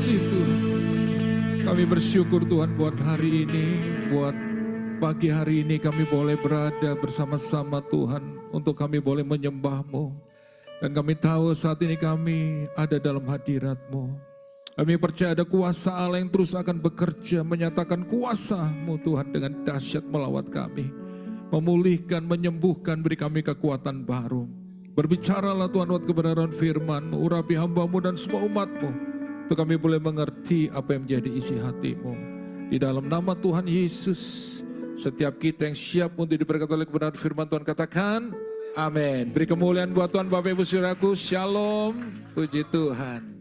kasih Tuhan. Kami bersyukur Tuhan buat hari ini, buat pagi hari ini kami boleh berada bersama-sama Tuhan untuk kami boleh menyembah-Mu. Dan kami tahu saat ini kami ada dalam hadirat-Mu. Kami percaya ada kuasa Allah yang terus akan bekerja, menyatakan kuasa-Mu Tuhan dengan dahsyat melawat kami. Memulihkan, menyembuhkan, beri kami kekuatan baru. Berbicaralah Tuhan buat kebenaran firman-Mu, urapi hamba-Mu dan semua umat-Mu. Untuk kami boleh mengerti apa yang menjadi isi hati-Mu. Di dalam nama Tuhan Yesus, setiap kita yang siap untuk diberkati oleh kebenaran firman Tuhan katakan, amin. Beri kemuliaan buat Tuhan Bapak Ibu Saudaraku, shalom, puji Tuhan.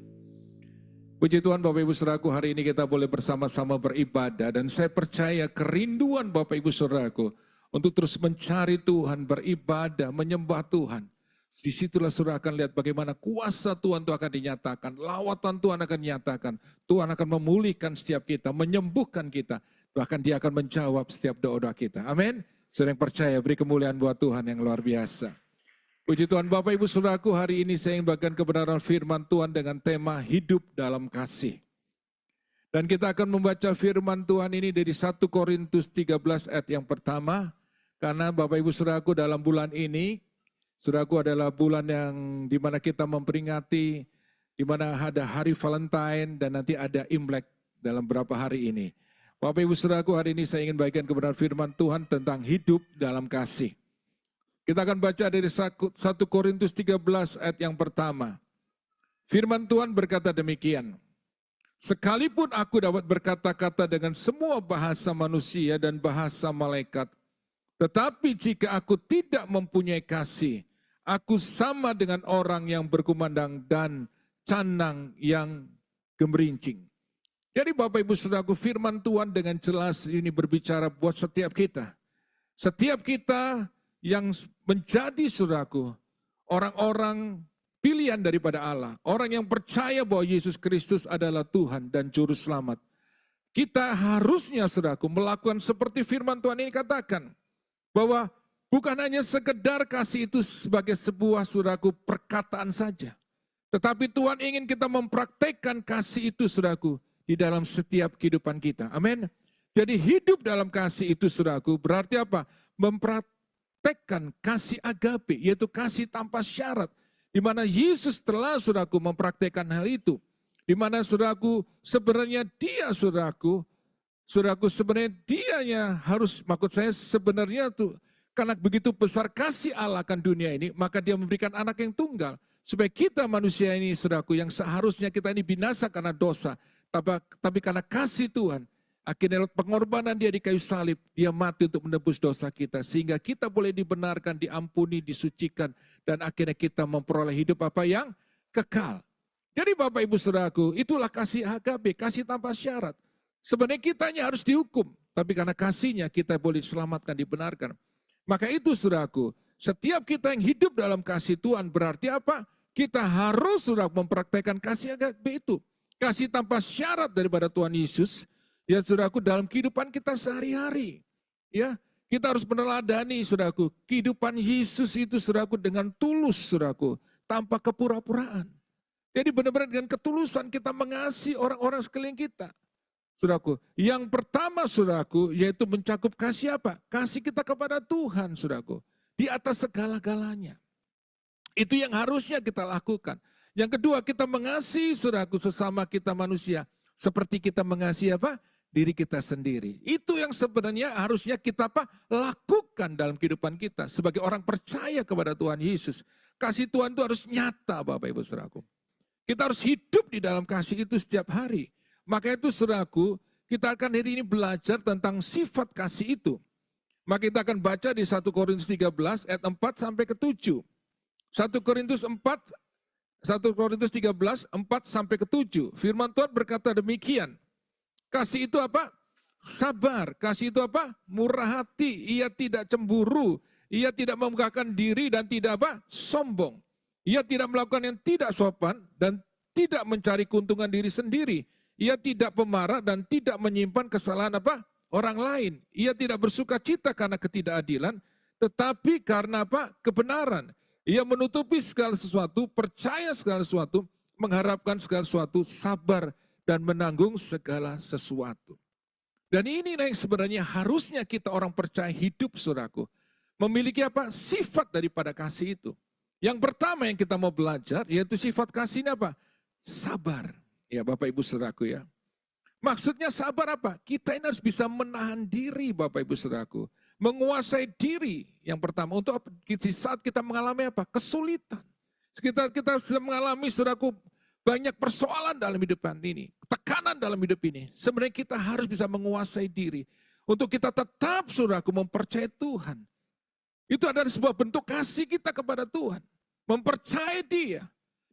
Puji Tuhan Bapak Ibu Saudaraku, hari ini kita boleh bersama-sama beribadah. Dan saya percaya kerinduan Bapak Ibu Saudaraku untuk terus mencari Tuhan, beribadah, menyembah Tuhan. Disitulah saudara akan lihat bagaimana kuasa Tuhan itu akan dinyatakan, lawatan Tuhan akan dinyatakan, Tuhan akan memulihkan setiap kita, menyembuhkan kita, bahkan Dia akan menjawab setiap doa-doa kita. Amin. Saudara yang percaya, beri kemuliaan buat Tuhan yang luar biasa. Puji Tuhan Bapak Ibu Saudaraku, hari ini saya ingin bagikan kebenaran firman Tuhan dengan tema hidup dalam kasih. Dan kita akan membaca firman Tuhan ini dari 1 Korintus 13 ayat yang pertama, karena Bapak Ibu Saudaraku dalam bulan ini, Saudaraku adalah bulan yang dimana kita memperingati, dimana ada hari Valentine dan nanti ada Imlek dalam beberapa hari ini. Bapak Ibu Saudaraku, hari ini saya ingin bagikan kebenaran firman Tuhan tentang hidup dalam kasih. Kita akan baca dari 1 Korintus 13 ayat yang pertama. Firman Tuhan berkata demikian. Sekalipun aku dapat berkata-kata dengan semua bahasa manusia dan bahasa malaikat, tetapi jika aku tidak mempunyai kasih, aku sama dengan orang yang berkumandang dan canang yang gemerincing. Jadi Bapak Ibu Saudaraku, firman Tuhan dengan jelas ini berbicara buat setiap kita. Setiap kita yang menjadi saudaraku, orang-orang pilihan daripada Allah. Orang yang percaya bahwa Yesus Kristus adalah Tuhan dan Juru Selamat. Kita harusnya saudaraku melakukan seperti firman Tuhan ini katakan. Bahwa bukan hanya sekedar kasih itu sebagai sebuah saudaraku perkataan saja. Tetapi Tuhan ingin kita mempraktekkan kasih itu saudaraku di dalam setiap kehidupan kita. Amin. Jadi hidup dalam kasih itu saudaraku berarti apa? Mempraktekkan kasih agape, yaitu kasih tanpa syarat. Di mana Yesus telah saudaraku mempraktekkan hal itu. Di mana saudaraku sebenarnya dia saudaraku sebenarnya dianya harus, maksud saya sebenarnya tuh, karena begitu besar kasih Allah akan dunia ini, maka Dia memberikan anak yang tunggal. Supaya kita manusia ini, saudaraku, yang seharusnya kita ini binasa karena dosa. Tapi karena kasih Tuhan, akhirnya pengorbanan Dia di kayu salib, Dia mati untuk menebus dosa kita. Sehingga kita boleh dibenarkan, diampuni, disucikan, dan akhirnya kita memperoleh hidup apa yang kekal. Jadi Bapak Ibu Saudaraku, itulah kasih agape, kasih tanpa syarat. Sebenarnya kitanya harus dihukum, tapi karena kasihnya kita boleh diselamatkan, dibenarkan. Maka itu saudaraku, setiap kita yang hidup dalam kasih Tuhan berarti apa? Kita harus saudaraku mempraktekkan kasih agape itu. Kasih tanpa syarat daripada Tuhan Yesus, ya saudaraku dalam kehidupan kita sehari-hari. Ya, kita harus meneladani saudaraku, kehidupan Yesus itu saudaraku dengan tulus saudaraku, tanpa kepura-puraan. Jadi benar-benar dengan ketulusan kita mengasihi orang-orang sekeliling kita. Saudaraku, yang pertama saudaraku, yaitu mencakup kasih apa? Kasih kita kepada Tuhan saudaraku, di atas segala-galanya. Itu yang harusnya kita lakukan. Yang kedua, kita mengasihi saudaraku sesama kita manusia, seperti kita mengasihi apa? Diri kita sendiri. Itu yang sebenarnya harusnya kita apa? Lakukan dalam kehidupan kita, sebagai orang percaya kepada Tuhan Yesus. Kasih Tuhan itu harus nyata Bapak Ibu saudaraku. Kita harus hidup di dalam kasih itu setiap hari. Maka itu saudaraku, kita akan hari ini belajar tentang sifat kasih itu. Maka kita akan baca di 1 Korintus 13 ayat 4 sampai ke 7. 1 Korintus 13, 4 sampai ke 7. Firman Tuhan berkata demikian. Kasih itu apa? Sabar. Kasih itu apa? Murah hati. Ia tidak cemburu. Ia tidak memegahkan diri dan tidak apa? Sombong. Ia tidak melakukan yang tidak sopan dan tidak mencari keuntungan diri sendiri. Ia tidak pemarah dan tidak menyimpan kesalahan apa? Orang lain. Ia tidak bersuka cita karena ketidakadilan, tetapi karena apa? Kebenaran. Ia menutupi segala sesuatu, percaya segala sesuatu, mengharapkan segala sesuatu, sabar dan menanggung segala sesuatu. Dan ini yang sebenarnya harusnya kita orang percaya hidup, saudaraku. Memiliki apa? Sifat daripada kasih itu. Yang pertama yang kita mau belajar, yaitu sifat kasih ini apa? Sabar. Ya Bapak Ibu saudaraku ya. Maksudnya sabar apa? Kita ini harus bisa menahan diri Bapak Ibu saudaraku. Menguasai diri yang pertama. Untuk di saat kita mengalami apa? Kesulitan. Kita sedang mengalami saudaraku banyak persoalan dalam hidup ini. Tekanan dalam hidup ini. Sebenarnya kita harus bisa menguasai diri. Untuk kita tetap saudaraku mempercayai Tuhan. Itu adalah sebuah bentuk kasih kita kepada Tuhan. Mempercayai Dia.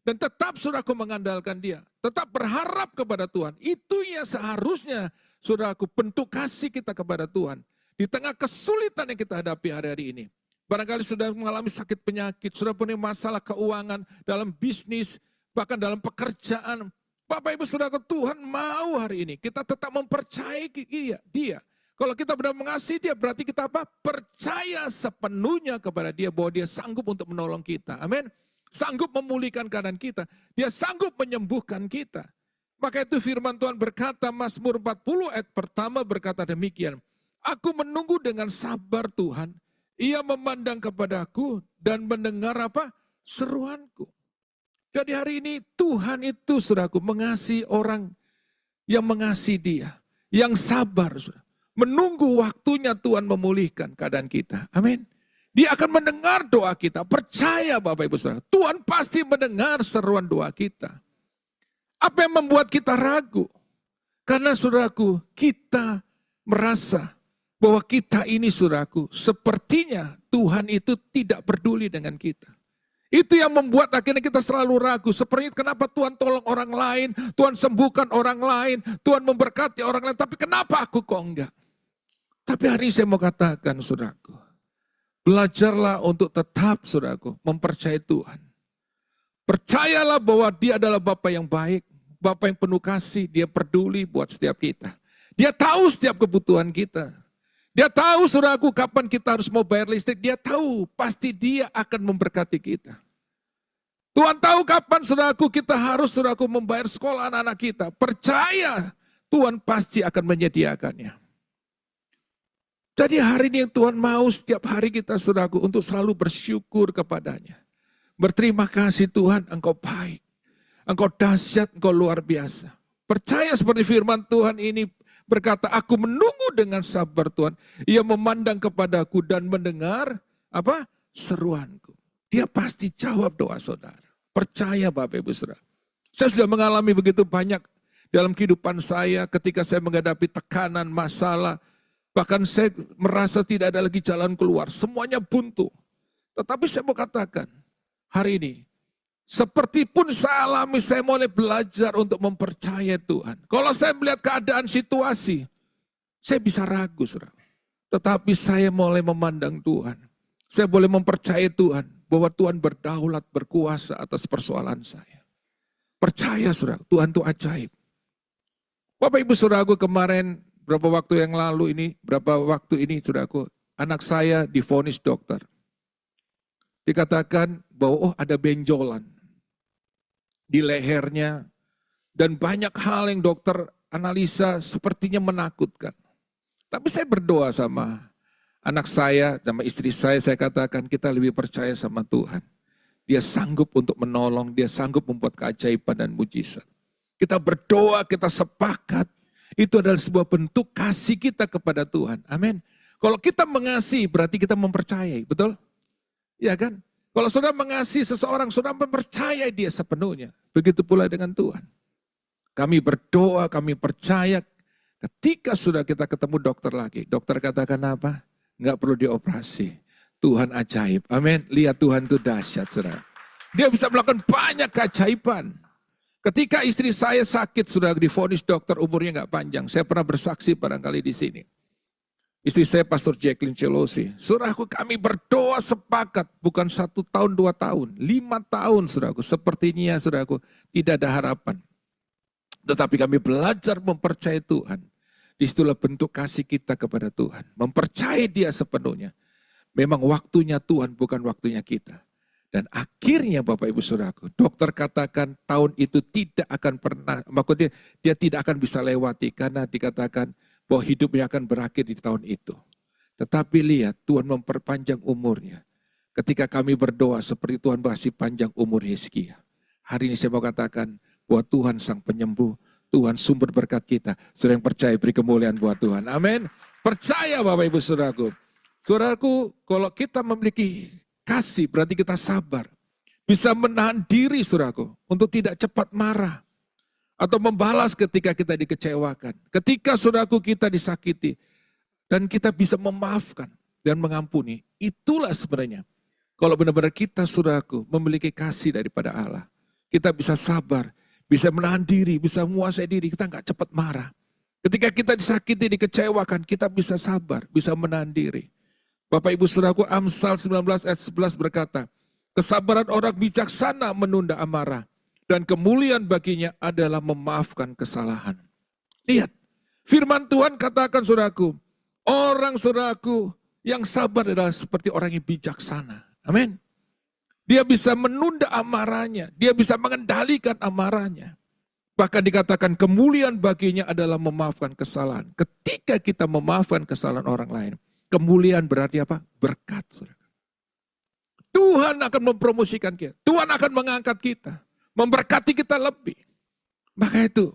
Dan tetap saudaraku mengandalkan Dia. Tetap berharap kepada Tuhan. Itu yang seharusnya saudaraku bentuk kasih kita kepada Tuhan. Di tengah kesulitan yang kita hadapi hari-hari ini. Barangkali sudah mengalami sakit penyakit. Sudah punya masalah keuangan dalam bisnis. Bahkan dalam pekerjaan. Bapak Ibu saudaraku, Tuhan mau hari ini. Kita tetap mempercayai Dia. Kalau kita benar mengasihi Dia, berarti kita apa? Percaya sepenuhnya kepada Dia bahwa Dia sanggup untuk menolong kita. Amin. Sanggup memulihkan keadaan kita. Dia sanggup menyembuhkan kita. Maka itu firman Tuhan berkata, Mazmur 40 ayat pertama berkata demikian. Aku menunggu dengan sabar Tuhan. Ia memandang kepadaku dan mendengar apa? Seruanku. Jadi hari ini Tuhan itu saudaraku mengasihi orang yang mengasihi Dia. Yang sabar saudara. Menunggu waktunya Tuhan memulihkan keadaan kita. Amin. Dia akan mendengar doa kita. Percaya Bapak Ibu Saudara. Tuhan pasti mendengar seruan doa kita. Apa yang membuat kita ragu? Karena saudaraku, kita merasa bahwa kita ini saudaraku, sepertinya Tuhan itu tidak peduli dengan kita. Itu yang membuat akhirnya kita selalu ragu. Seperti kenapa Tuhan tolong orang lain, Tuhan sembuhkan orang lain, Tuhan memberkati orang lain. Tapi kenapa aku kok enggak? Tapi hari ini saya mau katakan saudaraku, belajarlah untuk tetap saudaraku mempercayai Tuhan. Percayalah bahwa Dia adalah Bapa yang baik, Bapa yang penuh kasih, Dia peduli buat setiap kita. Dia tahu setiap kebutuhan kita. Dia tahu saudaraku kapan kita harus mau bayar listrik, Dia tahu pasti Dia akan memberkati kita. Tuhan tahu kapan saudaraku kita harus saudaraku membayar sekolah anak-anak kita. Percaya Tuhan pasti akan menyediakannya. Jadi hari ini yang Tuhan mau setiap hari kita saudaraku untuk selalu bersyukur kepadanya. Berterima kasih Tuhan, Engkau baik. Engkau dahsyat, Engkau luar biasa. Percaya seperti firman Tuhan ini berkata, aku menunggu dengan sabar Tuhan. Ia memandang kepadaku dan mendengar apa? Seruanku. Dia pasti jawab doa saudara. Percaya Bapak Ibu Saudara. Saya sudah mengalami begitu banyak dalam kehidupan saya ketika saya menghadapi tekanan, masalah. Bahkan saya merasa tidak ada lagi jalan keluar. Semuanya buntu. Tetapi saya mau katakan, hari ini, seperti pun saya alami, saya mulai belajar untuk mempercayai Tuhan. Kalau saya melihat keadaan situasi, saya bisa ragu, saudara. Tetapi saya mulai memandang Tuhan. Saya boleh mempercayai Tuhan, bahwa Tuhan berdaulat, berkuasa atas persoalan saya. Percaya, saudara, Tuhan itu ajaib. Bapak Ibu Saudaraku, kemarin, beberapa waktu ini, saudaraku, anak saya divonis dokter. Dikatakan bahwa ada benjolan di lehernya dan banyak hal yang dokter analisa sepertinya menakutkan. Tapi saya berdoa sama anak saya, sama istri saya katakan kita lebih percaya sama Tuhan. Dia sanggup untuk menolong, dia sanggup membuat keajaiban dan mujizat. Kita berdoa, kita sepakat. Itu adalah sebuah bentuk kasih kita kepada Tuhan. Amin. Kalau kita mengasihi berarti kita mempercayai, betul? Ya kan? Kalau saudara mengasihi seseorang, saudara mempercayai dia sepenuhnya. Begitu pula dengan Tuhan. Kami berdoa, kami percaya. Ketika sudah kita ketemu dokter lagi, dokter katakan apa? Enggak perlu dioperasi. Tuhan ajaib. Amin. Lihat Tuhan itu dahsyat, saudara. Dia bisa melakukan banyak keajaiban. Ketika istri saya sakit, sudah divonis dokter, umurnya nggak panjang. Saya pernah bersaksi barangkali di sini. Istri saya Pastor Jacqueline Celosi. Saudaraku, kami berdoa sepakat. Bukan 1 tahun, 2 tahun. 5 tahun, saudaraku. Sepertinya, saudaraku, tidak ada harapan. Tetapi kami belajar mempercayai Tuhan. Disitulah bentuk kasih kita kepada Tuhan. Mempercayai Dia sepenuhnya. Memang waktunya Tuhan, bukan waktunya kita. Dan akhirnya Bapak Ibu Saudaraku, dokter katakan tahun itu tidak akan pernah, maksudnya dia tidak akan bisa lewati karena dikatakan bahwa hidupnya akan berakhir di tahun itu. Tetapi lihat Tuhan memperpanjang umurnya. Ketika kami berdoa seperti Tuhan masih panjang umur Hizkia. Hari ini saya mau katakan bahwa Tuhan sang penyembuh, Tuhan sumber berkat kita. Saudara yang percaya beri kemuliaan buat Tuhan. Amin. Percaya Bapak Ibu Saudaraku. Saudaraku, kalau kita memiliki kasih berarti kita sabar. Bisa menahan diri saudaraku untuk tidak cepat marah. Atau membalas ketika kita dikecewakan. Ketika saudaraku kita disakiti. Dan kita bisa memaafkan dan mengampuni. Itulah sebenarnya. Kalau benar-benar kita saudaraku memiliki kasih daripada Allah. Kita bisa sabar. Bisa menahan diri. Bisa menguasai diri. Kita nggak cepat marah. Ketika kita disakiti, dikecewakan. Kita bisa sabar. Bisa menahan diri. Bapak Ibu Saudaraku, Amsal 19 ayat 11 berkata, kesabaran orang bijaksana menunda amarah, dan kemuliaan baginya adalah memaafkan kesalahan. Lihat, firman Tuhan katakan saudaraku, orang saudaraku yang sabar adalah seperti orang yang bijaksana. Amin. Dia bisa menunda amarahnya, dia bisa mengendalikan amarahnya. Bahkan dikatakan kemuliaan baginya adalah memaafkan kesalahan. Ketika kita memaafkan kesalahan orang lain, kemuliaan berarti apa? Berkat. Tuhan akan mempromosikan kita. Tuhan akan mengangkat kita. Memberkati kita lebih. Maka itu,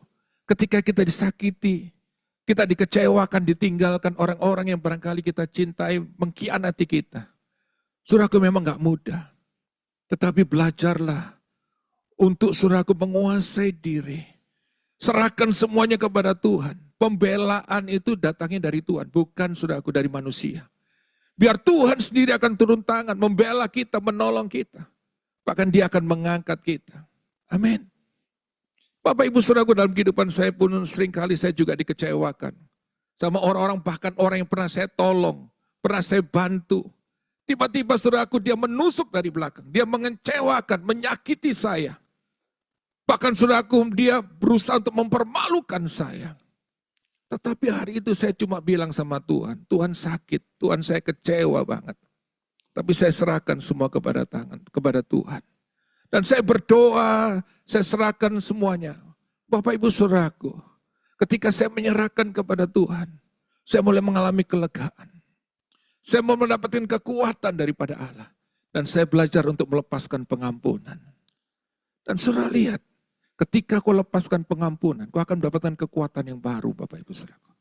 ketika kita disakiti, kita dikecewakan, ditinggalkan orang-orang yang barangkali kita cintai, mengkhianati kita. Saudaraku memang gak mudah. Tetapi belajarlah untuk saudaraku menguasai diri. Serahkan semuanya kepada Tuhan. Pembelaan itu datangnya dari Tuhan, bukan saudaraku dari manusia. Biar Tuhan sendiri akan turun tangan, membela kita, menolong kita. Bahkan dia akan mengangkat kita. Amin. Bapak Ibu Saudaraku, dalam kehidupan saya pun seringkali saya juga dikecewakan. Sama orang-orang, bahkan orang yang pernah saya tolong, pernah saya bantu. Tiba-tiba saudaraku dia menusuk dari belakang, dia mengecewakan, menyakiti saya. Bahkan saudaraku dia berusaha untuk mempermalukan saya. Tetapi hari itu saya cuma bilang sama Tuhan, Tuhan sakit, Tuhan saya kecewa banget. Tapi saya serahkan semua kepada Tuhan. Dan saya berdoa, saya serahkan semuanya. Bapak Ibu Saudaraku, ketika saya menyerahkan kepada Tuhan, saya mulai mengalami kelegaan. Saya mau mendapatkan kekuatan daripada Allah. Dan saya belajar untuk melepaskan pengampunan. Dan saudara lihat, ketika kau lepaskan pengampunan, kau akan mendapatkan kekuatan yang baru, Bapak Ibu Saudaraku.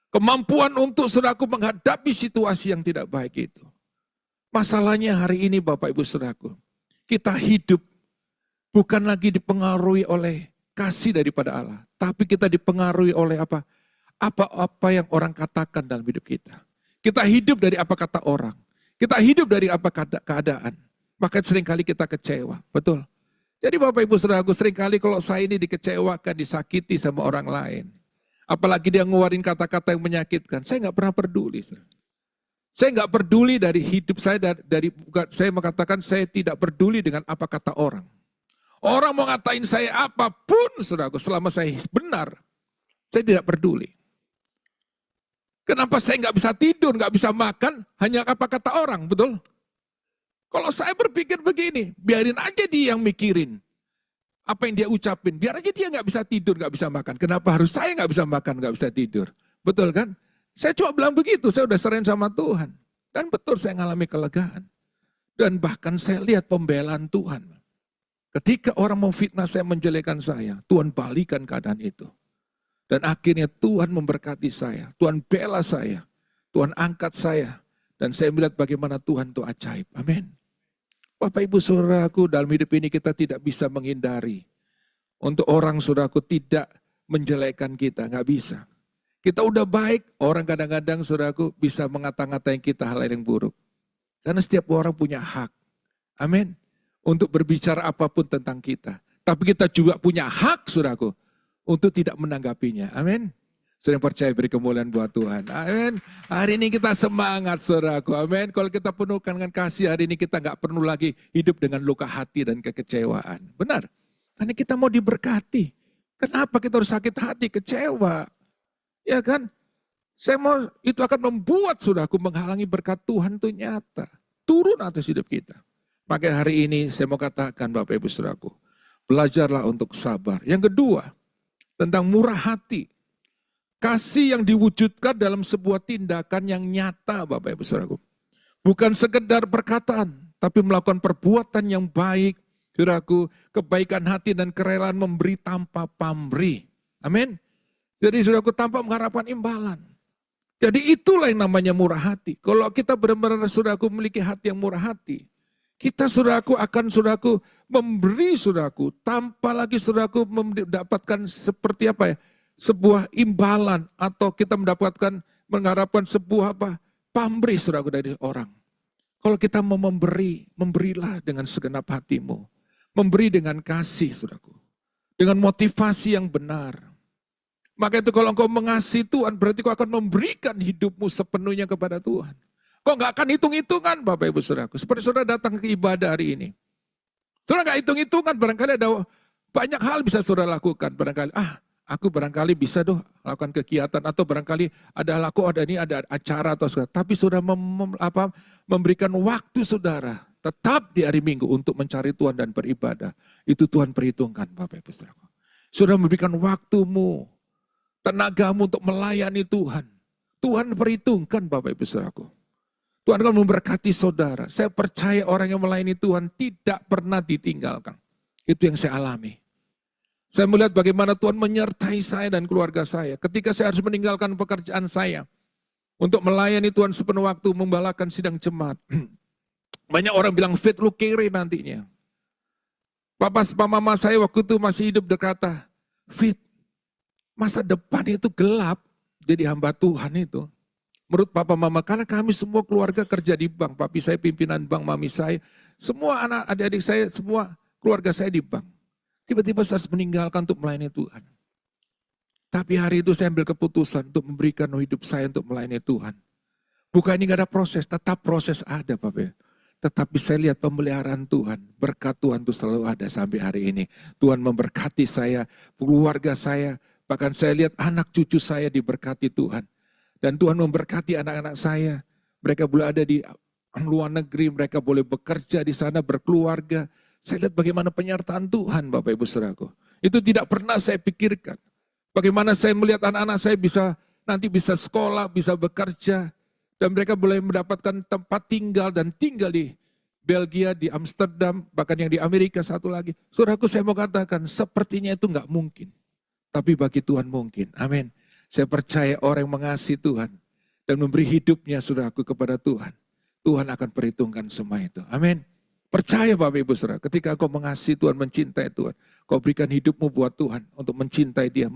Kemampuan untuk saudaraku menghadapi situasi yang tidak baik itu. Masalahnya hari ini Bapak Ibu Saudaraku, kita hidup bukan lagi dipengaruhi oleh kasih daripada Allah. Tapi kita dipengaruhi oleh apa? Apa-apa yang orang katakan dalam hidup kita. Kita hidup dari apa kata orang. Kita hidup dari apa keadaan. Maka seringkali kita kecewa, betul. Jadi Bapak Ibu Saudaraku, seringkali kalau saya ini dikecewakan, disakiti sama orang lain. Apalagi dia ngeluarin kata-kata yang menyakitkan. Saya nggak pernah peduli. Saya nggak peduli dari hidup saya, saya mengatakan saya tidak peduli dengan apa kata orang. Orang mau ngatain saya apapun, saudaraku, selama saya benar, saya tidak peduli. Kenapa saya nggak bisa tidur, nggak bisa makan, hanya apa kata orang, betul? Kalau saya berpikir begini, biarin aja dia yang mikirin. Apa yang dia ucapin, biar aja dia nggak bisa tidur, nggak bisa makan. Kenapa harus saya nggak bisa makan, nggak bisa tidur? Betul kan? Saya cuma bilang begitu, saya udah serahin sama Tuhan. Dan betul saya ngalami kelegaan. Dan bahkan saya lihat pembelaan Tuhan. Ketika orang mau fitnah saya, menjelekan saya, Tuhan balikan keadaan itu. Dan akhirnya Tuhan memberkati saya, Tuhan bela saya, Tuhan angkat saya. Dan saya melihat bagaimana Tuhan itu ajaib. Amin. Bapak Ibu Saudaraku, dalam hidup ini kita tidak bisa menghindari. Untuk orang saudaraku tidak menjelekan kita, nggak bisa. Kita udah baik, orang kadang-kadang saudaraku bisa mengata-ngatain kita hal yang buruk. Karena setiap orang punya hak. Amin. Untuk berbicara apapun tentang kita. Tapi kita juga punya hak saudaraku untuk tidak menanggapinya. Amin. Sering percaya beri kemuliaan buat Tuhan. Amin. Hari ini kita semangat saudaraku. Amin. Kalau kita penuhkan dengan kasih, hari ini kita nggak perlu lagi hidup dengan luka hati dan kekecewaan. Benar. Karena kita mau diberkati. Kenapa kita harus sakit hati, kecewa? Ya kan? Saya mau itu akan membuat saudaraku menghalangi berkat Tuhan itu nyata. Turun atas hidup kita. Maka hari ini saya mau katakan Bapak Ibu Saudaraku, belajarlah untuk sabar. Yang kedua, tentang murah hati. Kasih yang diwujudkan dalam sebuah tindakan yang nyata Bapak Ibu Saudaraku. Bukan sekedar perkataan, tapi melakukan perbuatan yang baik. Saudaraku, kebaikan hati dan kerelaan memberi tanpa pamrih. Amin. Jadi saudaraku tanpa mengharapkan imbalan. Jadi itulah yang namanya murah hati. Kalau kita benar-benar saudaraku memiliki hati yang murah hati, kita saudaraku akan saudaraku memberi saudaraku tanpa lagi saudaraku mendapatkan seperti apa ya? Sebuah imbalan atau kita mendapatkan mengharapkan sebuah apa? Pamrih saudaraku dari orang. Kalau kita mau memberi, memberilah dengan segenap hatimu. Memberi dengan kasih saudaraku. Dengan motivasi yang benar. Maka itu kalau engkau mengasihi Tuhan, berarti kau akan memberikan hidupmu sepenuhnya kepada Tuhan. Kau nggak akan hitung-hitungan Bapak Ibu Saudaraku. Seperti saudara datang ke ibadah hari ini. Saudara nggak hitung-hitungan, barangkali ada banyak hal bisa saudara lakukan. Barangkali, aku barangkali bisa lakukan kegiatan. Atau barangkali ada acara atau segala. Tapi saudara memberikan waktu saudara tetap di hari Minggu untuk mencari Tuhan dan beribadah. Itu Tuhan perhitungkan Bapak Ibu Saudaraku. Saudara memberikan waktumu, tenagamu untuk melayani Tuhan. Tuhan perhitungkan Bapak Ibu Saudaraku. Tuhan akan memberkati saudara. Saya percaya orang yang melayani Tuhan tidak pernah ditinggalkan. Itu yang saya alami. Saya melihat bagaimana Tuhan menyertai saya dan keluarga saya. Ketika saya harus meninggalkan pekerjaan saya untuk melayani Tuhan sepenuh waktu, membalakan sidang jemaat. Banyak orang bilang, Fit, lu kere nantinya. Papa mama saya waktu itu masih hidup berkata, Fit, masa depan itu gelap jadi hamba Tuhan itu. Menurut papa mama, karena kami semua keluarga kerja di bank. Papi saya pimpinan bank, mami saya. Semua anak adik-adik saya, semua keluarga saya di bank. Tiba-tiba saya harus meninggalkan untuk melayani Tuhan. Tapi hari itu saya ambil keputusan untuk memberikan hidup saya untuk melayani Tuhan. Bukan ini gak ada proses, tetap proses ada Bapak. Tetapi saya lihat pemeliharaan Tuhan, berkat Tuhan itu selalu ada sampai hari ini. Tuhan memberkati saya, keluarga saya, bahkan saya lihat anak cucu saya diberkati Tuhan. Dan Tuhan memberkati anak-anak saya. Mereka boleh ada di luar negeri, mereka boleh bekerja di sana, berkeluarga. Saya lihat bagaimana penyertaan Tuhan Bapak Ibu Saudaraku. Itu tidak pernah saya pikirkan. Bagaimana saya melihat anak-anak saya nanti bisa sekolah, bisa bekerja. Dan mereka boleh mendapatkan tempat tinggal dan tinggal di Belgia, di Amsterdam, bahkan yang di Amerika satu lagi. Saudaraku, saya mau katakan sepertinya itu enggak mungkin. Tapi bagi Tuhan mungkin. Amin. Saya percaya orang yang mengasihi Tuhan dan memberi hidupnya saudaraku kepada Tuhan. Tuhan akan perhitungkan semua itu. Amin. Percaya Bapak Ibu Saudara, ketika kau mengasihi Tuhan, mencintai Tuhan, kau berikan hidupmu buat Tuhan untuk mencintai Dia,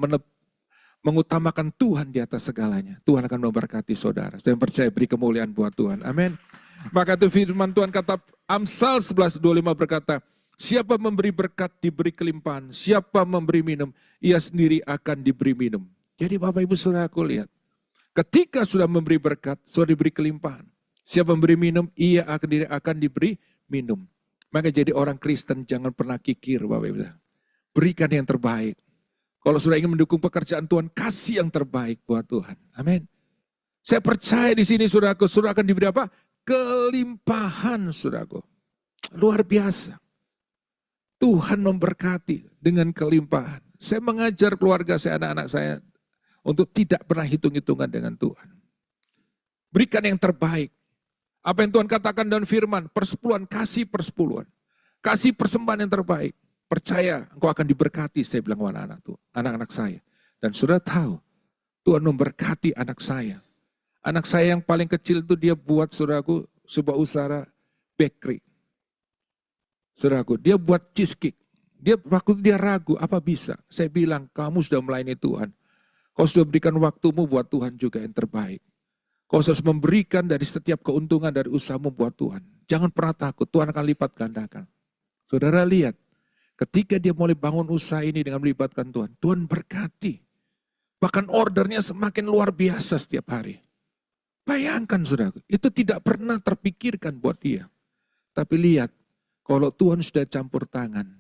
mengutamakan Tuhan di atas segalanya. Tuhan akan memberkati saudara. Saya percaya beri kemuliaan buat Tuhan. Amin. Maka itu firman Tuhan kata Amsal 11:25 berkata, siapa memberi berkat diberi kelimpahan, siapa memberi minum, ia sendiri akan diberi minum. Jadi Bapak Ibu Saudara aku lihat, ketika sudah memberi berkat, sudah diberi kelimpahan. Siapa memberi minum, ia akan diberi minum. Maka jadi orang Kristen jangan pernah kikir Bapak Ibu. Berikan yang terbaik. Kalau sudah ingin mendukung pekerjaan Tuhan, kasih yang terbaik buat Tuhan. Amin. Saya percaya di sini saudaraku, saudara akan diberi apa? Kelimpahan saudaraku. Luar biasa. Tuhan memberkati dengan kelimpahan. Saya mengajar keluarga saya, anak-anak saya, untuk tidak pernah hitung-hitungan dengan Tuhan. Berikan yang terbaik. Apa yang Tuhan katakan dalam firman, persepuluhan, kasih persepuluhan. Kasih persembahan yang terbaik. Percaya engkau akan diberkati, saya bilang kepada anak-anak saya. Dan sudah tahu, Tuhan memberkati anak saya. Anak saya yang paling kecil itu dia buat saudaraku sebuah usaha bakery. Saudaraku, dia buat cheesecake. Waktu itu dia ragu, apa bisa? Saya bilang, kamu sudah melayani Tuhan. Kau sudah berikan waktumu buat Tuhan juga yang terbaik. Kau harus memberikan dari setiap keuntungan dari usahamu buat Tuhan. Jangan pernah takut, Tuhan akan lipat gandakan. Saudara lihat, ketika dia mulai bangun usaha ini dengan melibatkan Tuhan, Tuhan berkati. Bahkan ordernya semakin luar biasa setiap hari. Bayangkan saudara, itu tidak pernah terpikirkan buat dia. Tapi lihat, kalau Tuhan sudah campur tangan,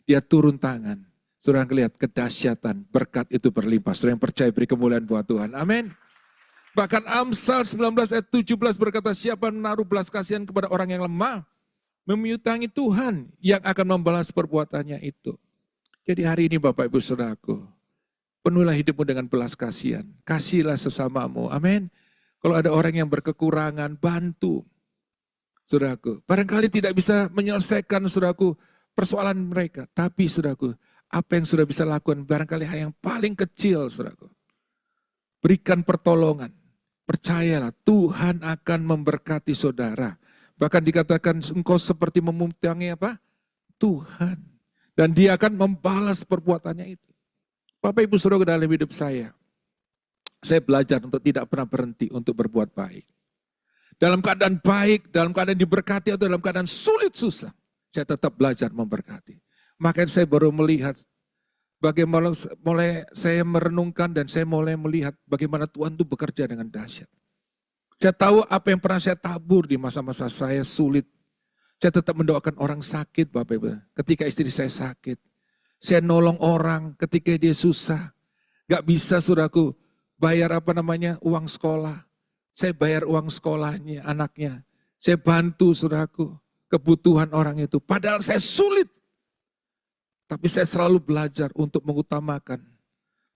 dia turun tangan. Saudara lihat kedahsyatan, berkat itu berlimpah. Saudara yang percaya beri kemuliaan buat Tuhan. Amin. Bahkan Amsal 19 ayat 17 berkata, siapa menaruh belas kasihan kepada orang yang lemah, Memiutangi Tuhan yang akan membalas perbuatannya itu. Jadi hari ini Bapak Ibu Saudaraku, penuhilah hidupmu dengan belas kasihan. Kasihilah sesamamu. Amin. Kalau ada orang yang berkekurangan, bantu. Saudaraku, barangkali tidak bisa menyelesaikan saudaraku persoalan mereka. Tapi saudaraku, apa yang sudah bisa lakukan, barangkali hal yang paling kecil saudaraku. Berikan pertolongan. Percayalah, Tuhan akan memberkati saudara. Bahkan dikatakan engkau seperti memutangi apa? Tuhan. Dan dia akan membalas perbuatannya itu. Bapak Ibu Saudara dalam hidup saya belajar untuk tidak pernah berhenti untuk berbuat baik. Dalam keadaan baik, dalam keadaan diberkati atau dalam keadaan sulit susah, saya tetap belajar memberkati. Makanya saya baru melihat bagaimana mulai saya merenungkan dan saya mulai melihat bagaimana Tuhan itu bekerja dengan dahsyat. Saya tahu apa yang pernah saya tabur di masa-masa saya sulit. Saya tetap mendoakan orang sakit, Bapak Ibu. Ketika istri saya sakit, saya nolong orang ketika dia susah. Gak bisa saudaraku bayar uang sekolah. Saya bayar uang sekolahnya, anaknya. Saya bantu saudaraku kebutuhan orang itu. Padahal saya sulit. Tapi saya selalu belajar untuk mengutamakan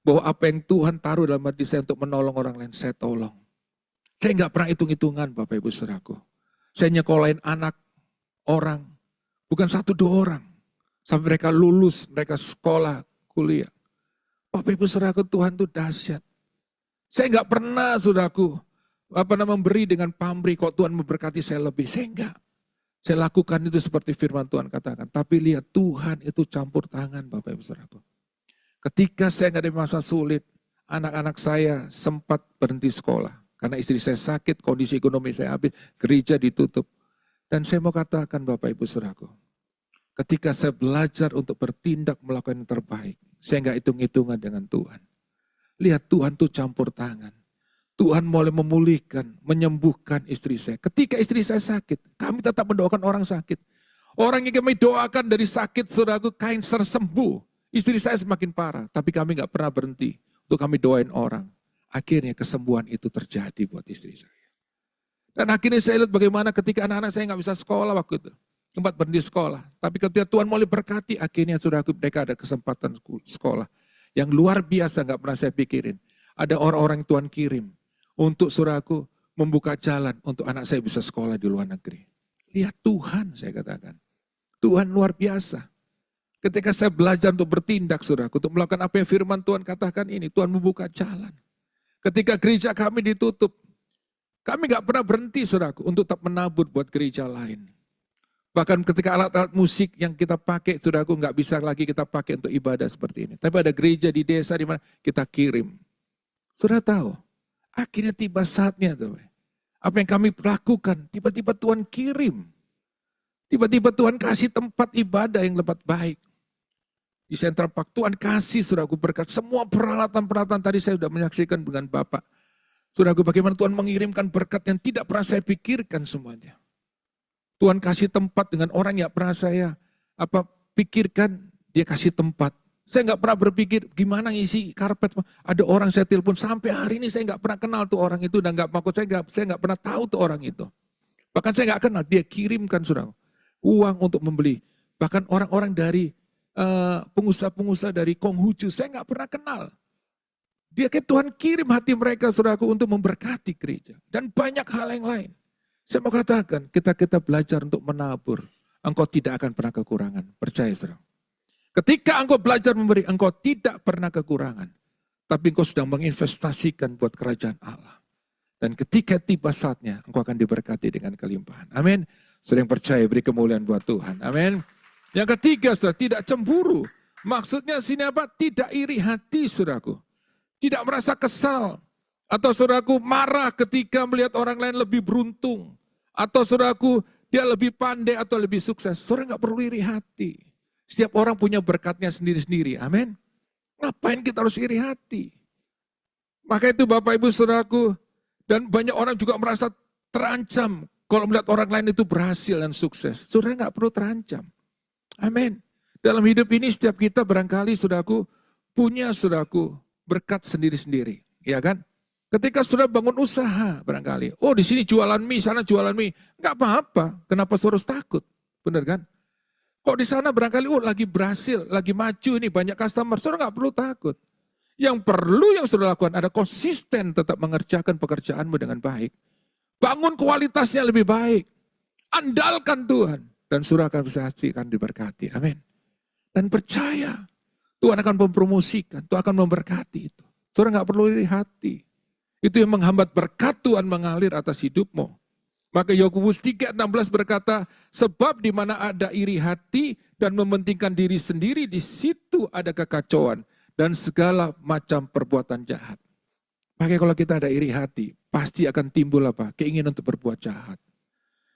bahwa apa yang Tuhan taruh dalam hati saya untuk menolong orang lain, saya tolong. Saya gak pernah hitung-hitungan Bapak Ibu saudaraku. Saya nyekolahin anak orang, bukan 1-2 orang. Sampai mereka lulus, mereka sekolah, kuliah. Bapak Ibu saudaraku, Tuhan itu dahsyat. Saya nggak pernah saudaraku, memberi dengan pamrih kok Tuhan memberkati saya lebih. Saya enggak. Saya lakukan itu seperti firman Tuhan katakan. Tapi lihat Tuhan itu campur tangan Bapak Ibu saudaraku. Ketika saya nggak ada masa sulit, anak-anak saya sempat berhenti sekolah. Karena istri saya sakit, kondisi ekonomi saya habis, gereja ditutup. Dan saya mau katakan Bapak Ibu saudaraku, ketika saya belajar untuk bertindak melakukan yang terbaik, saya nggak hitung-hitungan dengan Tuhan. Lihat Tuhan tuh campur tangan. Tuhan mulai memulihkan, menyembuhkan istri saya. Ketika istri saya sakit, kami tetap mendoakan orang sakit. Orang yang kami doakan dari sakit, saudaraku, kanker sembuh. Istri saya semakin parah, tapi kami nggak pernah berhenti untuk kami doain orang. Akhirnya kesembuhan itu terjadi buat istri saya. Dan akhirnya saya lihat bagaimana ketika anak-anak saya nggak bisa sekolah waktu itu. Tempat berhenti sekolah. Tapi ketika Tuhan mulai berkati, akhirnya saudaraku mereka ada kesempatan sekolah. Yang luar biasa nggak pernah saya pikirin. Ada orang-orang yang Tuhan kirim untuk saudaraku membuka jalan untuk anak saya bisa sekolah di luar negeri. Lihat Tuhan saya katakan. Tuhan luar biasa. Ketika saya belajar untuk bertindak saudaraku, untuk melakukan apa yang firman Tuhan katakan ini, Tuhan membuka jalan. Ketika gereja kami ditutup, kami nggak pernah berhenti saudaraku untuk tetap menabur buat gereja lain. Bahkan ketika alat-alat musik yang kita pakai, saudaraku nggak bisa lagi kita pakai untuk ibadah seperti ini. Tapi ada gereja di desa di mana kita kirim. Saudara tahu, akhirnya tiba saatnya tuh. Apa yang kami lakukan, tiba-tiba Tuhan kirim. Tiba-tiba Tuhan kasih tempat ibadah yang lebih baik. Di Central Park, Tuhan kasih saudaraku berkat. Semua peralatan-peralatan tadi saya sudah menyaksikan dengan Bapak. Saudaraku, bagaimana Tuhan mengirimkan berkat yang tidak pernah saya pikirkan semuanya. Tuhan kasih tempat dengan orang yang pernah saya pikirkan, dia kasih tempat. Saya nggak pernah berpikir gimana ngisi karpet. Ada orang saya telepon sampai hari ini saya nggak pernah kenal tuh orang itu dan saya nggak pernah tahu tuh orang itu. Bahkan saya nggak kenal, dia kirimkan saudara uang untuk membeli. Bahkan orang-orang dari pengusaha-pengusaha dari Konghucu saya nggak pernah kenal. Dia kayak Tuhan kirim hati mereka saudaraku untuk memberkati gereja. Dan banyak hal yang lain. Saya mau katakan, kita belajar untuk menabur. Engkau tidak akan pernah kekurangan. Percaya saudara. Ketika engkau belajar memberi, engkau tidak pernah kekurangan. Tapi engkau sedang menginvestasikan buat kerajaan Allah. Dan ketika tiba saatnya, engkau akan diberkati dengan kelimpahan. Amin. Saudara yang percaya, beri kemuliaan buat Tuhan. Amin. Yang ketiga, saudara, tidak cemburu. Maksudnya sini apa? Tidak iri hati, saudaraku. Tidak merasa kesal. Atau saudaraku marah ketika melihat orang lain lebih beruntung. Atau saudaraku dia lebih pandai atau lebih sukses. Saudara nggak perlu iri hati. Setiap orang punya berkatnya sendiri-sendiri. Amin. Ngapain kita harus iri hati? Maka itu Bapak Ibu saudaraku. Dan banyak orang juga merasa terancam. Kalau melihat orang lain itu berhasil dan sukses. Saudara nggak perlu terancam. Amin. Dalam hidup ini setiap kita barangkali saudaraku punya saudaraku berkat sendiri-sendiri, ya kan? Ketika saudara bangun usaha barangkali, oh di sini jualan mie, sana jualan mie, nggak apa-apa. Kenapa saudara harus takut? Benar kan? Kok di sana barangkali lagi berhasil, lagi maju ini banyak customer, saudara nggak perlu takut. Yang perlu yang saudara lakukan ada konsisten tetap mengerjakan pekerjaanmu dengan baik. Bangun kualitasnya lebih baik. Andalkan Tuhan. Dan saudara akan diberkati. Amin. Dan percaya Tuhan akan mempromosikan, Tuhan akan memberkati itu. Saudara nggak perlu iri hati. Itu yang menghambat berkat Tuhan mengalir atas hidupmu. Maka Yakobus 3:16 berkata, sebab di mana ada iri hati dan mementingkan diri sendiri, di situ ada kekacauan dan segala macam perbuatan jahat. Maka kalau kita ada iri hati, pasti akan timbul apa? Keinginan untuk berbuat jahat.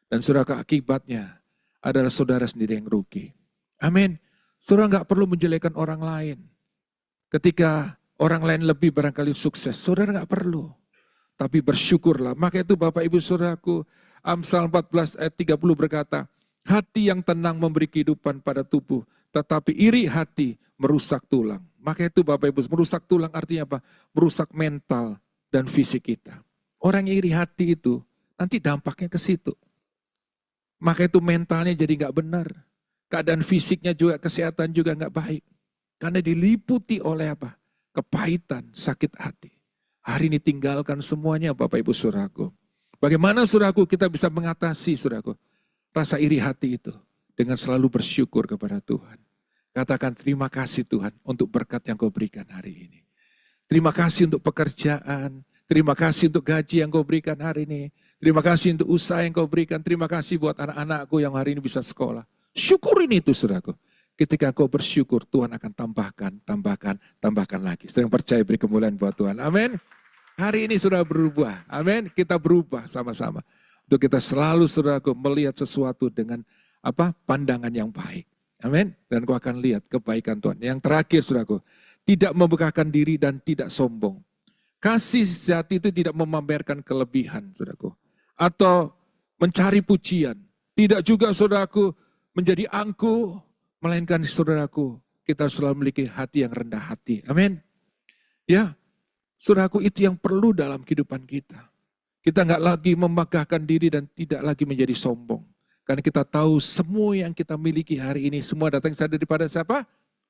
Dan saudara, akibatnya adalah saudara sendiri yang rugi. Amin. Saudara nggak perlu menjelekan orang lain. Ketika orang lain lebih barangkali sukses, saudara nggak perlu. Tapi bersyukurlah. Maka itu Bapak Ibu Saudaraku, Amsal 14 ayat 30 berkata, hati yang tenang memberi kehidupan pada tubuh, tetapi iri hati merusak tulang. Maka itu Bapak Ibu, merusak tulang artinya apa? Merusak mental dan fisik kita. Orang yang iri hati itu, nanti dampaknya ke situ. Maka itu mentalnya jadi nggak benar. Keadaan fisiknya juga, kesehatan juga nggak baik. Karena diliputi oleh apa? Kepahitan, sakit hati. Hari ini tinggalkan semuanya Bapak Ibu Saudaraku. Bagaimana saudaraku kita bisa mengatasi saudaraku rasa iri hati itu dengan selalu bersyukur kepada Tuhan. Katakan terima kasih Tuhan untuk berkat yang kau berikan hari ini. Terima kasih untuk pekerjaan, terima kasih untuk gaji yang kau berikan hari ini. Terima kasih untuk usaha yang kau berikan, terima kasih buat anak-anakku yang hari ini bisa sekolah. Syukurin itu saudaraku. Ketika kau bersyukur Tuhan akan tambahkan lagi. Sedang percaya beri kemuliaan buat Tuhan. Amin. Hari ini sudah berubah, amin. Kita berubah sama-sama. Untuk kita selalu saudaraku melihat sesuatu dengan pandangan yang baik. Amin. Dan kau akan lihat kebaikan Tuhan. Yang terakhir saudaraku, tidak membanggakan diri dan tidak sombong. Kasih sejati itu tidak memamerkan kelebihan saudaraku. Atau mencari pujian. Tidak juga saudaraku menjadi angkuh, melainkan saudaraku kita selalu memiliki hati yang rendah hati. Amin. Ya. Saudaraku itu yang perlu dalam kehidupan kita. Kita nggak lagi memegahkan diri dan tidak lagi menjadi sombong. Karena kita tahu semua yang kita miliki hari ini semua datang daripada siapa?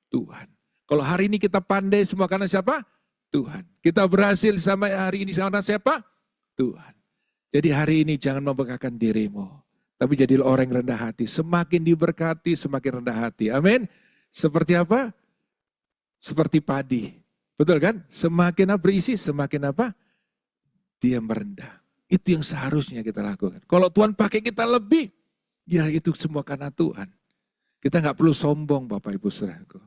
Tuhan. Kalau hari ini kita pandai semua karena siapa? Tuhan. Kita berhasil sampai hari ini karena siapa? Tuhan. Jadi hari ini jangan membanggakan dirimu. Tapi jadilah orang yang rendah hati. Semakin diberkati, semakin rendah hati. Amin. Seperti apa? Seperti padi. Betul kan? Semakin berisi, semakin dia merendah. Itu yang seharusnya kita lakukan. Kalau Tuhan pakai kita lebih, ya itu semua karena Tuhan. Kita nggak perlu sombong Bapak Ibu Saudaraku.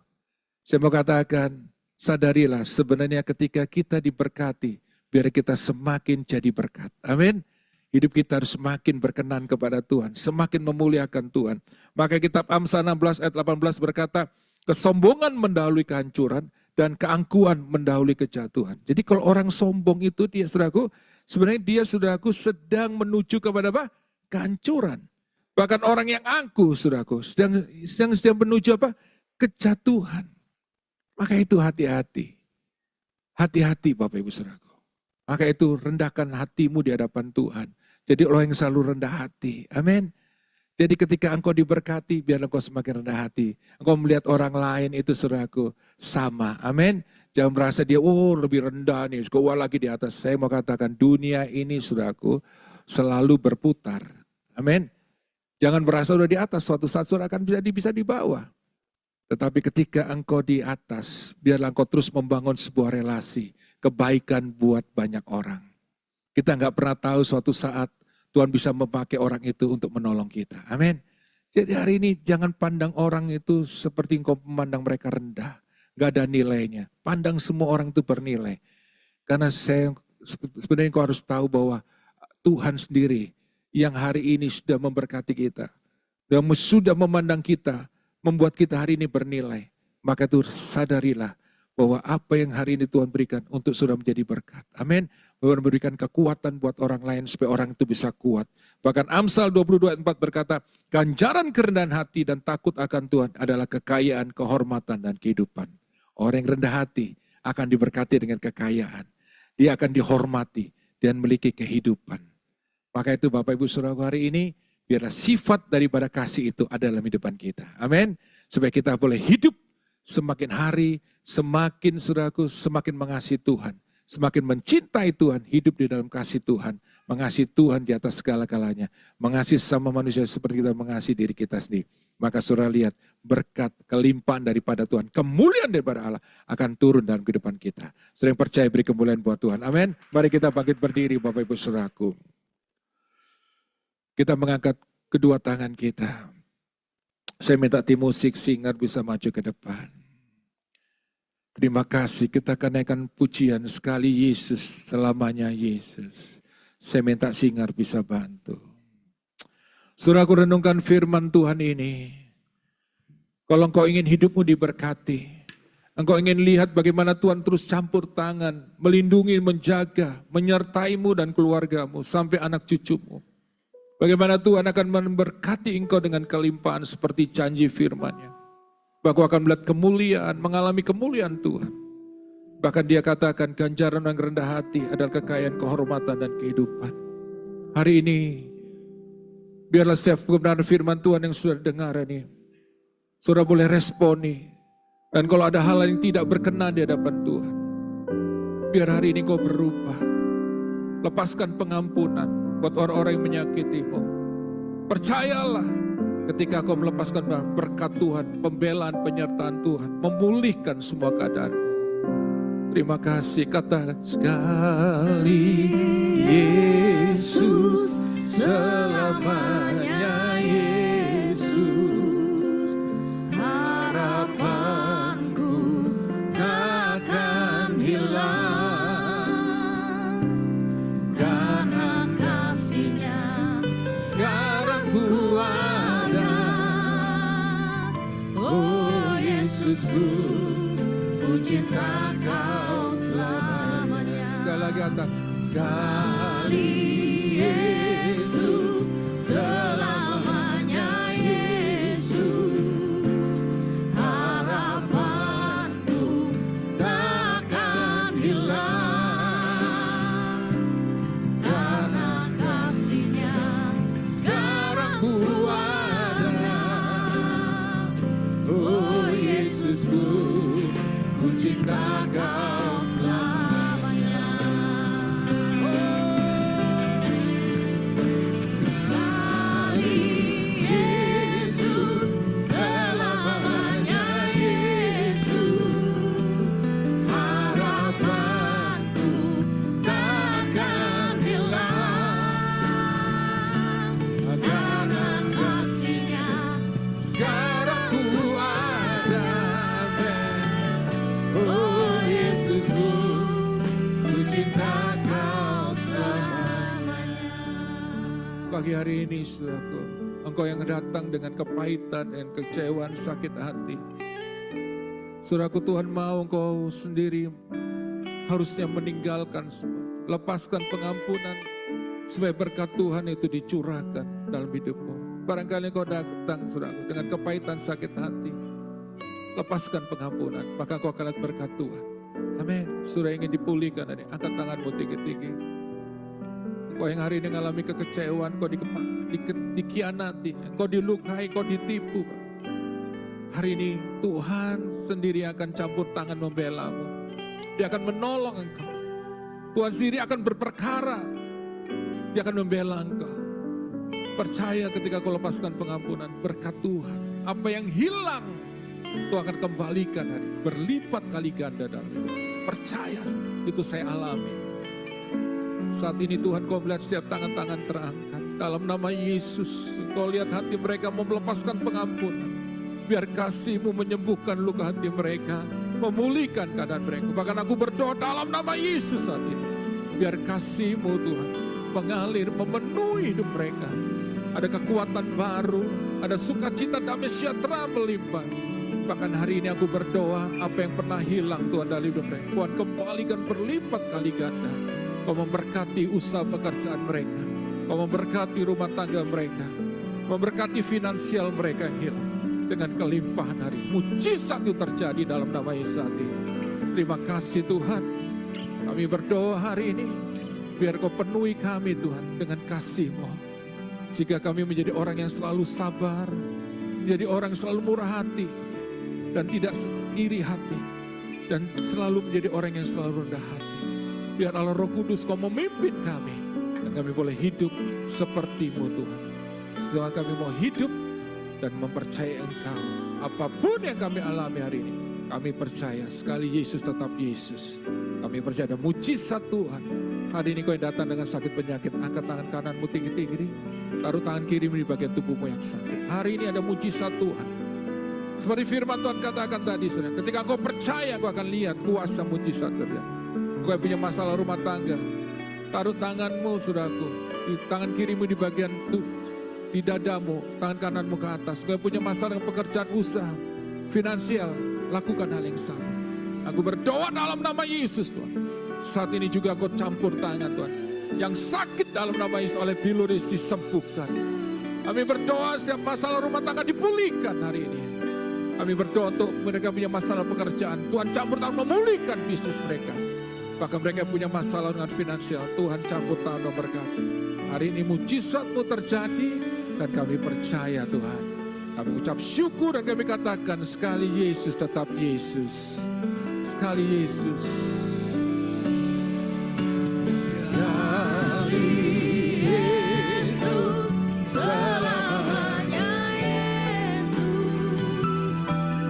Saya mau katakan, sadarilah sebenarnya ketika kita diberkati, biar kita semakin jadi berkat. Amin. Hidup kita harus semakin berkenan kepada Tuhan, semakin memuliakan Tuhan. Maka kitab Amsal 16 ayat 18 berkata, kesombongan mendahului kehancuran, dan keangkuhan mendahului kejatuhan. Jadi kalau orang sombong itu dia saudaraku, sebenarnya dia saudaraku sedang menuju kepada apa? Kehancuran. Bahkan orang yang angkuh saudaraku sedang menuju apa? Kejatuhan. Maka itu hati-hati. Hati-hati Bapak Ibu saudaraku. Maka itu rendahkan hatimu di hadapan Tuhan. Jadi orang yang selalu rendah hati. Amin. Jadi ketika engkau diberkati, biar engkau semakin rendah hati. Engkau melihat orang lain itu saudaraku sama. Amin. Jangan merasa dia, lebih rendah nih. Gua lagi di atas. Saya mau katakan dunia ini saudaraku selalu berputar. Amin. Jangan merasa udah di atas. Suatu saat saudara akan bisa di bawah. Tetapi ketika engkau di atas, biarlah engkau terus membangun sebuah relasi. Kebaikan buat banyak orang. Kita nggak pernah tahu suatu saat Tuhan bisa memakai orang itu untuk menolong kita. Amin. Jadi hari ini jangan pandang orang itu seperti engkau memandang mereka rendah. Gak ada nilainya. Pandang semua orang itu bernilai. Karena sebenarnya engkau harus tahu bahwa Tuhan sendiri yang hari ini sudah memberkati kita. Dan sudah memandang kita, membuat kita hari ini bernilai. Maka itu sadarilah bahwa apa yang hari ini Tuhan berikan untuk sudah menjadi berkat. Amin. Memberikan kekuatan buat orang lain supaya orang itu bisa kuat. Bahkan Amsal 22:4 berkata, ganjaran kerendahan hati dan takut akan Tuhan adalah kekayaan, kehormatan, dan kehidupan. Orang yang rendah hati akan diberkati dengan kekayaan. Dia akan dihormati dan memiliki kehidupan. Maka itu Bapak Ibu Saudara hari ini, biarlah sifat daripada kasih itu ada dalam hidupan kita. Amin. Supaya kita boleh hidup semakin hari, semakin saudaraku, semakin mengasihi Tuhan. Semakin mencintai Tuhan, hidup di dalam kasih Tuhan. Mengasihi Tuhan di atas segala-galanya. Mengasihi sama manusia seperti kita mengasihi diri kita sendiri. Maka saudara lihat berkat, kelimpahan daripada Tuhan, kemuliaan daripada Allah akan turun dalam kehidupan kita. Saudara yang percaya beri kemuliaan buat Tuhan. Amin. Mari kita bangkit berdiri Bapak Ibu Saudaraku. Kita mengangkat kedua tangan kita. Saya minta tim musik singer bisa maju ke depan. Terima kasih, kita akan naikkan pujian sekali Yesus, selamanya Yesus. Saya minta singer bisa bantu. Saudaraku renungkan firman Tuhan ini. Kalau engkau ingin hidupmu diberkati, engkau ingin lihat bagaimana Tuhan terus campur tangan, melindungi, menjaga, menyertaimu dan keluargamu sampai anak cucumu. Bagaimana Tuhan akan memberkati engkau dengan kelimpahan seperti janji firman-Nya. Bahwa akan melihat kemuliaan, mengalami kemuliaan Tuhan. Bahkan dia katakan ganjaran orang rendah hati adalah kekayaan, kehormatan dan kehidupan. Hari ini, biarlah setiap kebenaran firman Tuhan yang sudah dengar ini, saudara boleh responi. Dan kalau ada hal yang tidak berkenan di hadapan Tuhan, biar hari ini kau berubah. Lepaskan pengampunan buat orang-orang yang menyakitimu. Percayalah. Ketika kau melepaskan berkat Tuhan, pembelaan, penyertaan Tuhan, memulihkan semua keadaan. Terima kasih, katakan sekali Yesus, selamanya Yesus, harapanku takkan hilang, karena kasih-Nya sekarang ku ada. Oh Yesusku, ku cinta Kau selamanya. Sekali lagi kata, sekali Yesus, selamanya Yesus, harapanku takkan hilang, karena kasih-Nya sekarang ku ada. Oh Yesusku, ku cinta Kau selamanya. Sekali Yesus, selamanya Yesus, harapanku takkan hilang, karena kasih-Nya sekarang ku ada. Oh Yesusku, ku cinta Kau selamanya. Pagi hari ini saudaraku, engkau yang datang dengan kepahitan dan kecewaan, sakit hati. Saudaraku, Tuhan mau engkau sendiri harusnya meninggalkan semua. Lepaskan pengampunan supaya berkat Tuhan itu dicurahkan dalam hidupmu. Barangkali engkau datang saudaraku dengan kepahitan, sakit hati. Lepaskan pengampunan, maka kau akan lihat berkat Tuhan. Amin. Sudah ingin dipulihkan, angkat tanganmu tinggi-tinggi. Kau yang hari ini mengalami kekecewaan, kau dikhianati, kau dilukai, kau ditipu. Hari ini Tuhan sendiri akan campur tangan membela-mu. Dia akan menolong engkau. Tuhan sendiri akan berperkara. Dia akan membela engkau. Percaya ketika kau lepaskan pengampunan, berkat Tuhan. Apa yang hilang, Tuhan akan kembalikan hari berlipat kali ganda dalam hidup. Percaya, itu saya alami. Saat ini Tuhan, kau melihat setiap tangan-tangan terangkat. Dalam nama Yesus, kau lihat hati mereka mau melepaskan pengampunan. Biar kasih-Mu menyembuhkan luka hati mereka, memulihkan keadaan mereka. Bahkan aku berdoa dalam nama Yesus saat ini. Biar kasih-Mu Tuhan mengalir, memenuhi hidup mereka. Ada kekuatan baru, ada sukacita, damai sejahtera melimpah. Bahkan hari ini aku berdoa, apa yang pernah hilang Tuhan dari hidup mereka, Tuhan kembalikan berlipat kali ganda. Kau memberkati usaha pekerjaan mereka, Kau memberkati rumah tangga mereka, memberkati finansial mereka yang hilang. Dengan kelimpahan hari, mujizat itu terjadi dalam nama Yesus saat ini. Terima kasih Tuhan, kami berdoa hari ini, biar Kau penuhi kami Tuhan dengan kasih-Mu. Sehingga kami menjadi orang yang selalu sabar, menjadi orang yang selalu murah hati, dan tidak iri hati, dan selalu menjadi orang yang selalu rendah hati. Biar Allah Roh Kudus Kau memimpin kami, dan kami boleh hidup seperti-Mu Tuhan. Semua kami mau hidup dan mempercayai Engkau. Apapun yang kami alami hari ini, kami percaya sekali Yesus tetap Yesus. Kami percaya ada mujizat Tuhan. Hari ini Kau yang datang dengan sakit penyakit, angkat tangan kananmu tinggi-tinggi, taruh tangan kirimu di bagian tubuhmu yang sakit. Hari ini ada mujizat Tuhan. Seperti firman Tuhan katakan tadi, saudara, ketika Kau percaya, Kau akan lihat kuasa mujizat terjadi. Kau punya masalah rumah tangga, taruh tanganmu, saudaraku, di tangan kirimu di bagian di dadamu, tangan kananmu ke atas. Kau punya masalah dengan pekerjaan, usaha, finansial, lakukan hal yang sama. Aku berdoa dalam nama Yesus Tuhan. Saat ini juga Kau campur tangan Tuhan. Yang sakit dalam nama Yesus oleh Biluris disembuhkan. Kami berdoa setiap masalah rumah tangga dipulihkan hari ini. Kami berdoa untuk mereka punya masalah pekerjaan. Tuhan campur tangan memulihkan bisnis mereka. Bahkan mereka punya masalah dengan finansial. Tuhan campur tangan memberkati. Hari ini mujizat-Mu terjadi dan kami percaya Tuhan. Kami ucap syukur dan kami katakan sekali Yesus tetap Yesus. Sekali Yesus. Sekali Yesus. Selamanya Yesus.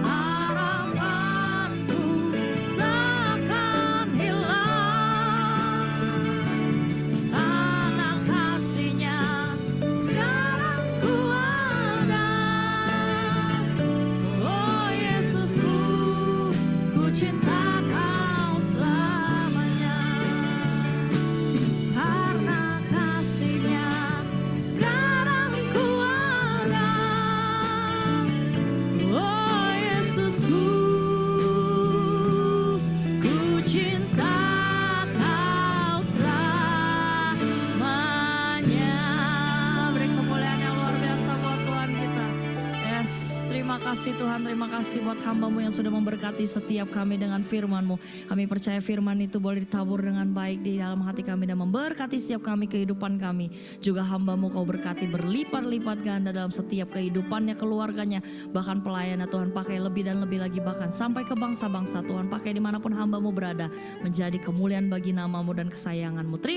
Harapanku takkan hilang. Karena kasih-Nya sekarang ku ada. Oh Yesusku, ku cinta Kau selamanya. Karena kasih-Nya sekarang ku ada. Oh Yesusku, ku cinta Kau selamanya. Beri kemuliaan yang luar biasa buat Tuhan kita. Yes, terima kasih Tuhan, terima kasih buat hamba-Mu yang sudah memberkati setiap kami dengan firman-Mu. Kami percaya firman itu boleh ditabur dengan baik di dalam hati kami dan memberkati setiap kami, kehidupan kami. Juga hamba-Mu Kau berkati berlipat-lipat ganda dalam setiap kehidupannya, keluarganya, bahkan pelayannya. Tuhan pakai lebih dan lebih lagi, bahkan sampai ke bangsa-bangsa. Tuhan pakai dimanapun hamba-Mu berada, menjadi kemuliaan bagi nama-Mu dan kesayangan-Mu. Terima